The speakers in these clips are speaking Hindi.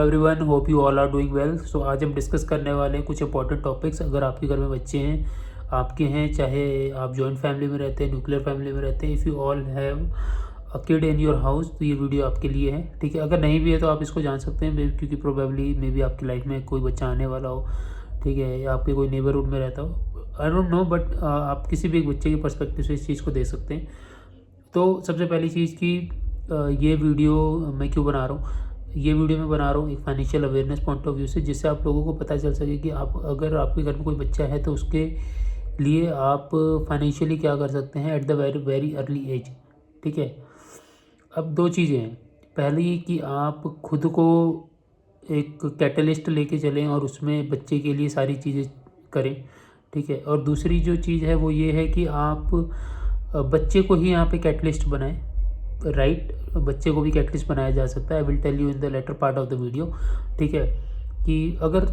Everyone, hope you all are doing well. So आज हम डिस्कस करने वाले हैं कुछ इंपॉर्टेंट टॉपिक्स। अगर आपके घर में बच्चे हैं, आपके हैं, चाहे आप जॉइंट फैमिली में रहते हैं, न्यूक्लियर फैमिली में रहते हैं, if you all have a kid in your house, तो ये वीडियो आपके लिए है। ठीक है, अगर नहीं भी है तो आप इसको जान सकते हैं, क्योंकि प्रोबेबली मे बी आपकी लाइफ में कोई बच्चा आने वाला हो, ठीक है, या आपके कोई नेबरहुड में रहता हो, आई डोंट नो, बट आप किसी भी एक बच्चे के पर्सपेक्टिव से इस चीज़ को देख सकते हैं। तो सबसे पहली चीज़ कि ये वीडियो मैं क्यों बना रहा हूँ। ये वीडियो मैं बना रहा हूँ एक financial awareness point of view से, जिससे आप लोगों को पता चल सके कि आप, अगर आपके घर में कोई बच्चा है तो उसके लिए आप फाइनेंशियली क्या कर सकते हैं at the very very early age. ठीक है, अब दो चीज़ें हैं। पहली कि आप खुद को एक कैटलिस्ट लेके चलें और उसमें बच्चे के लिए सारी चीज़ें करें। ठीक है, और दूसरी जो चीज़ है वो ये है कि आप बच्चे को ही यहाँ पे कैटलिस्ट बनाएं। राइट, बच्चे को भी कैटलिस्ट बनाया जा सकता है। I will tell you in the latter part of the video. ठीक है, कि अगर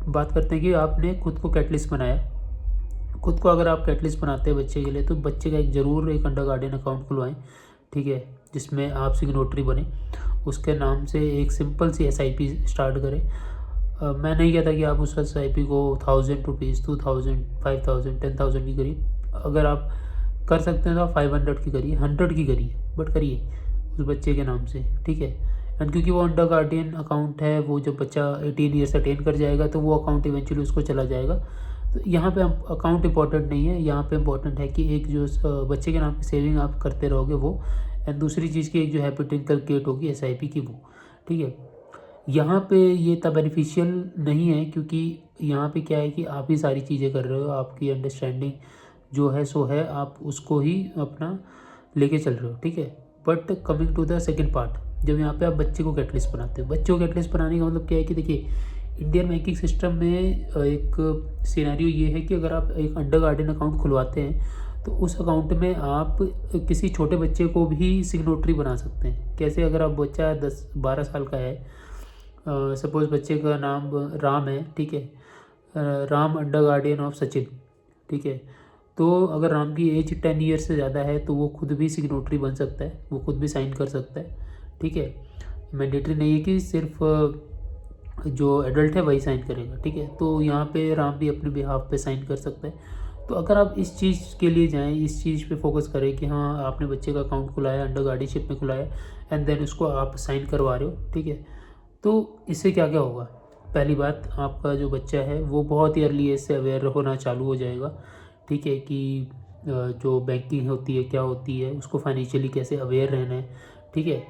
बात करते हैं कि आपने खुद को कैटलिस्ट बनाया, खुद को अगर आप कैटलिस्ट बनाते हैं बच्चे के लिए, तो बच्चे का ज़रूर एक अंडर गार्डन अकाउंट खुलवाएं। ठीक है, जिसमें आप सिग्नेटरी बने, उसके नाम से एक सिंपल सी SIP स्टार्ट करें। मैं नहीं कहता कि आप उस SIP को 1000 रुपीज़, 2000, 5000, 10,000 की करिए। अगर आप कर सकते हैं तो आप 500 की करिए, 100 की करिए, बट करिए उस बच्चे के नाम से। ठीक है, एंड क्योंकि वो अंडर गार्डियन अकाउंट है, वो जब बच्चा 18 ईयर्स अटेन कर जाएगा तो वो अकाउंट इवेंचुअली उसको चला जाएगा। तो यहाँ पे अकाउंट इंपॉर्टेंट नहीं है, यहाँ पे इंपॉर्टेंट है कि एक जो बच्चे के नाम की सेविंग आप करते रहोगे वो, एंड दूसरी चीज़ की एक जो हैबिट इनकलकेट होगी SIP की, वो। ठीक है, यहाँ पे ये इतना बेनिफिशियल नहीं है, क्योंकि यहाँ पे क्या है कि आप ही सारी चीज़ें कर रहे हो, आपकी अंडरस्टैंडिंग जो है सो है, आप उसको ही अपना लेके चल रहे हो। ठीक है, but coming to the second part, जब यहाँ पे आप बच्चे को कैटलिस्ट बनाते हो, बच्चे को कैटलिस्ट बनाने का मतलब क्या है कि देखिए, इंडियन बैंकिंग सिस्टम में एक सिनेरियो ये है कि अगर आप एक अंडर गार्डन अकाउंट खुलवाते हैं तो उस अकाउंट में आप किसी छोटे बच्चे को भी सिग्नेटरी बना सकते हैं। कैसे? अगर आप बच्चा 10-12 साल का है, सपोज़ बच्चे का नाम राम है, ठीक है, Ram under guardian of Sachin. ठीक है, तो अगर राम की एज 10 ईयर से ज़्यादा है तो वो खुद भी सिग्नेटरी बन सकता है, वो खुद भी साइन कर सकता है। ठीक है, मैंडेटरी नहीं है कि सिर्फ जो एडल्ट है वही साइन करेगा। ठीक है, तो यहाँ पे राम भी अपने बिहाफ पे साइन कर सकता है। तो अगर आप इस चीज़ के लिए जाएं, इस चीज़ पे फोकस करें कि हाँ, आपने बच्चे का अकाउंट खुलाया, अंडर गार्डियनशिप में खुलाया, एंड देन उसको आप साइन करवा रहे हो। ठीक है, तो इससे क्या क्या होगा? पहली बात, आपका जो बच्चा है वो बहुत ही अर्ली एज से अवेयर होना चालू हो जाएगा। ठीक है, कि जो बैंकिंग होती है क्या होती है, उसको फाइनेंशियली कैसे अवेयर रहना है। ठीक है,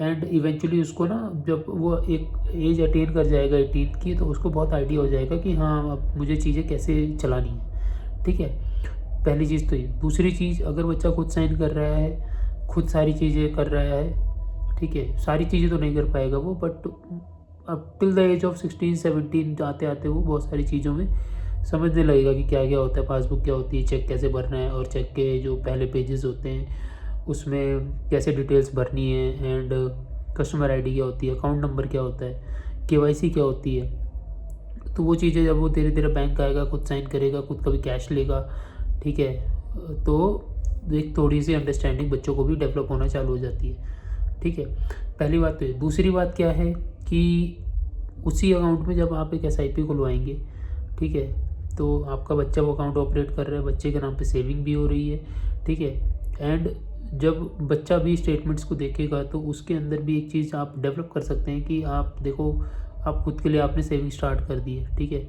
एंड इवेंचुअली उसको ना, जब वो एक एज अटेन कर जाएगा 18 की, तो उसको बहुत आइडिया हो जाएगा कि हाँ, अब मुझे चीज़ें कैसे चलानी है। ठीक है, पहली चीज़ तो ये। दूसरी चीज़, अगर बच्चा खुद साइन कर रहा है, खुद सारी चीज़ें कर रहा है, ठीक है, सारी चीज़ें तो नहीं कर पाएगा वो, बट अब टिल द एज ऑफ 16-17 आते आते वो बहुत सारी चीज़ों में समझने लगेगा कि क्या क्या होता है, पासबुक क्या होती है, चेक कैसे भरना है, और चेक के जो पहले पेजेस होते हैं उसमें कैसे डिटेल्स भरनी है, एंड कस्टमर आईडी क्या होती है, अकाउंट नंबर क्या होता है, KYC क्या होती है। तो वो चीज़ें जब वो धीरे धीरे बैंक आएगा, खुद साइन करेगा, खुद कभी कैश लेगा। ठीक है, तो एक थोड़ी सी अंडरस्टैंडिंग बच्चों को भी डेवलप होना चालू हो जाती है। ठीक है, पहली बात तो ये। दूसरी बात क्या है कि उसी अकाउंट में जब आप एक SIP खुलवाएंगे, ठीक है, तो आपका बच्चा वो अकाउंट ऑपरेट कर रहा है, बच्चे के नाम पे सेविंग भी हो रही है। ठीक है, एंड जब बच्चा भी स्टेटमेंट्स को देखेगा तो उसके अंदर भी एक चीज़ आप डेवलप कर सकते हैं कि आप देखो, आप खुद के लिए आपने सेविंग स्टार्ट कर दी है। ठीक है,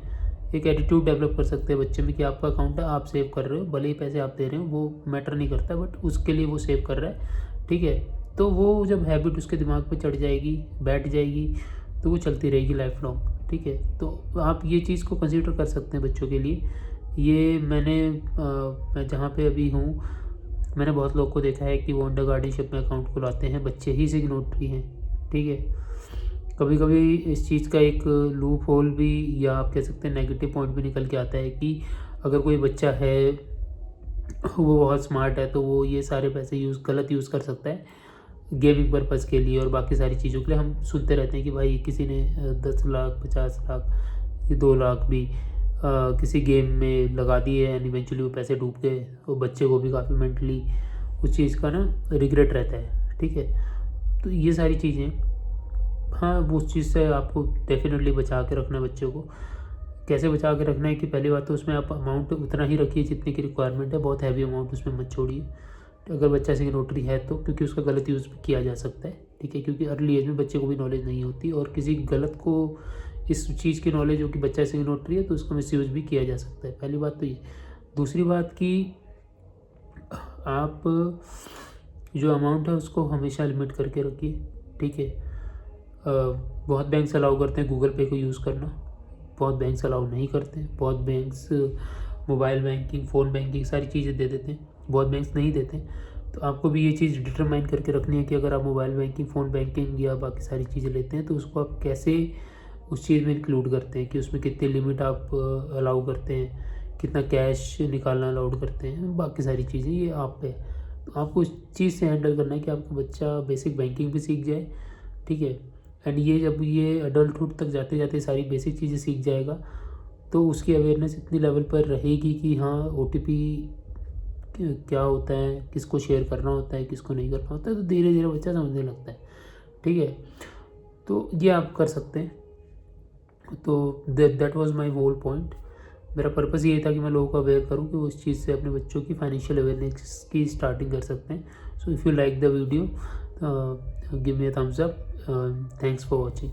एक एटीट्यूड डेवलप कर सकते हैं बच्चे में कि आपका अकाउंट है, आप सेव कर रहे हो, भले ही पैसे आप दे रहे हो, वो मैटर नहीं करता, बट उसके लिए वो सेव कर रहा है। ठीक है, तो वो जब हैबिट उसके दिमाग पे चढ़ जाएगी, बैठ जाएगी, तो वो चलती रहेगी लाइफ लॉन्ग। ठीक है, तो आप ये चीज़ को कंसीडर कर सकते हैं बच्चों के लिए। ये मैं जहाँ पे अभी हूँ, मैंने बहुत लोग को देखा है कि वो अंडर गार्डियनशिप में अकाउंट खुलाते हैं, बच्चे ही सिग्नेटरी हैं। ठीक है, कभी कभी इस चीज़ का एक लूप होल भी, या आप कह सकते हैं नेगेटिव पॉइंट भी निकल के आता है कि अगर कोई बच्चा है, वो बहुत स्मार्ट है, तो वो ये सारे पैसे गलत यूज़ कर सकता है गेमिंग पर्पज़ के लिए और बाकी सारी चीज़ों के लिए। हम सुनते रहते हैं कि भाई किसी ने 10 लाख, 50 लाख, ये 2 लाख भी किसी गेम में लगा दिए, एंड इवेंचुअली वो पैसे डूब गए, और बच्चे को भी काफ़ी मेंटली उस चीज़ का ना रिग्रेट रहता है। ठीक है, तो ये सारी चीज़ें हाँ, वो उस चीज़ से आपको डेफ़िनेटली बचा के रखना है बच्चे को। कैसे बचा के रखना है कि पहली बात तो उसमें आप अमाउंट उतना ही रखिए जितने की रिक्वायरमेंट है, बहुत हैवी अमाउंट उसमें मत छोड़िए। अगर बच्चा सिग्नेटरी है तो, क्योंकि उसका गलत यूज़ भी किया जा सकता है, ठीक है? क्योंकि अर्ली एज में बच्चे को भी नॉलेज नहीं होती और किसी गलत को इस चीज़ की नॉलेज हो कि बच्चा सिग्नेटरी है तो उसका मिसयूज़ भी किया जा सकता है। पहली बात तो ये। दूसरी बात कि आप जो अमाउंट है उसको हमेशा लिमिट करके रखिए, ठीक है? बहुत बैंक्स अलाउ करते हैं गूगल पे को यूज़ करना, बहुत बैंक्स अलाउ नहीं करते हैं। बहुत banks mobile banking, phone banking सारी चीज़ें दे देते हैं, बहुत बैंक्स नहीं देते। तो आपको भी ये चीज़ डिटरमाइन करके रखनी है कि अगर आप मोबाइल बैंकिंग, फ़ोन बैंकिंग या बाकी सारी चीज़ें लेते हैं तो उसको आप कैसे उस चीज़ में इंक्लूड करते हैं कि उसमें कितनी लिमिट आप अलाउ करते हैं, कितना कैश निकालना अलाउड करते हैं, बाकी सारी चीज़ें ये आप पे है। तो आपको इस चीज़ से हैंडल करना है कि आपका बच्चा बेसिक बैंकिंग भी सीख जाए, ठीक है? एंड ये जब ये अडल्टहुड तक जाते जाते सारी बेसिक चीज़ें सीख जाएगा तो उसकी अवेयरनेस इतनी लेवल पर रहेगी कि हाँ, ओटीपी क्या होता है, किसको शेयर करना होता है, किसको नहीं करना होता है, तो धीरे धीरे बच्चा समझने लगता है, ठीक है? तो ये आप कर सकते हैं। तो that was my whole point. मेरा पर्पस ये था कि मैं लोगों को अवेयर करूँ कि वो इस चीज़ से अपने बच्चों की फाइनेंशियल अवेयरनेस की स्टार्टिंग कर सकते हैं। So if you like the video give me a thumbs up. Thanks for watching.